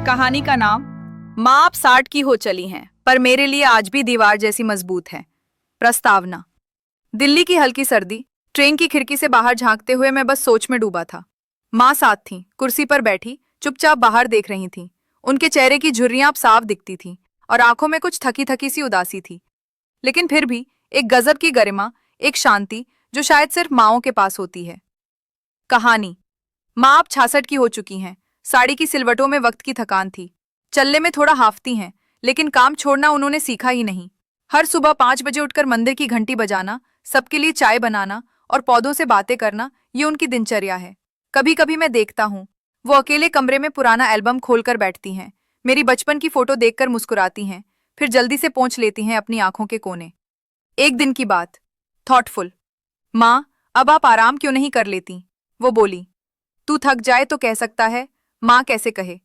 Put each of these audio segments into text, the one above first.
कहानी का नाम माँ आप 60 की हो चली हैं पर मेरे लिए आज भी दीवार जैसी मजबूत है। प्रस्तावना। दिल्ली की हल्की सर्दी, ट्रेन की खिड़की से बाहर झांकते हुए मैं बस सोच में डूबा था। माँ साथ थी, कुर्सी पर बैठी चुपचाप बाहर देख रही थी। उनके चेहरे की झुर्रियां अब साफ दिखती थी और आंखों में कुछ थकी थकी सी उदासी थी, लेकिन फिर भी एक गजब की गरिमा, एक शांति जो शायद सिर्फ माँओं के पास होती है। कहानी। माँ अब 66 की हो चुकी हैं। साड़ी की सिलवटों में वक्त की थकान थी। चलने में थोड़ा हाफती हैं, लेकिन काम छोड़ना उन्होंने सीखा ही नहीं। हर सुबह 5 बजे उठकर मंदिर की घंटी बजाना, सबके लिए चाय बनाना और पौधों से बातें करना, ये उनकी दिनचर्या है। कभी कभी मैं देखता हूँ, वो अकेले कमरे में पुराना एल्बम खोलकर बैठती हैं, मेरी बचपन की फोटो देखकर मुस्कुराती हैं, फिर जल्दी से पोंछ लेती हैं अपनी आंखों के कोने। एक दिन की बात। थॉटफुल। माँ, अब आप आराम क्यों नहीं कर लेती? वो बोली। तू थक जाए तो कह सकता है, माँ कैसे कहे?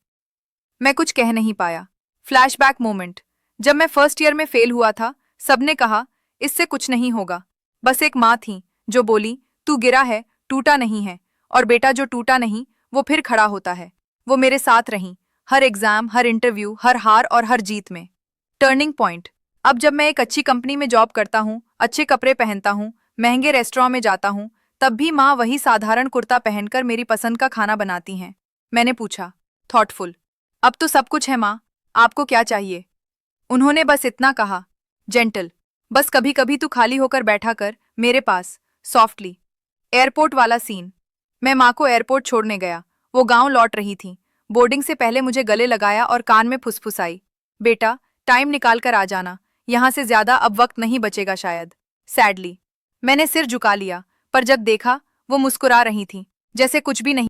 मैं कुछ कह नहीं पाया। Flashback moment. जब मैं फर्स्ट ईयर में फेल हुआ था, सबने कहा इससे कुछ नहीं होगा। बस एक माँ थी जो बोली, तू गिरा है, टूटा नहीं है, और बेटा जो टूटा नहीं वो फिर खड़ा होता है। वो मेरे साथ रहीं, हर एग्जाम, हर इंटरव्यू, हर हार और हर जीत में। Turning point. अब जब मैं एक अच्छी कंपनी में जॉब करता हूँ, अच्छे कपड़े पहनता हूँ, महंगे रेस्टोरेंट में जाता हूँ, तब भी माँ वही साधारण कुर्ता पहनकर मेरी पसंद का खाना बनाती हैं। मैंने पूछा, थॉटफुल, अब तो सब कुछ है माँ, आपको क्या चाहिए? उन्होंने बस इतना कहा, जेंटल, बस कभी कभी तू खाली होकर बैठा कर मेरे पास, सॉफ्टली। एयरपोर्ट वाला सीन। मैं माँ को एयरपोर्ट छोड़ने गया। वो गांव लौट रही थी। बोर्डिंग से पहले मुझे गले लगाया और कान में फुसफुसाई, बेटा टाइम निकाल कर आ जाना, यहां से ज्यादा अब वक्त नहीं बचेगा शायद। सैडली मैंने सिर झुका लिया, पर जब देखा वो मुस्कुरा रही थी, जैसे कुछ भी नहीं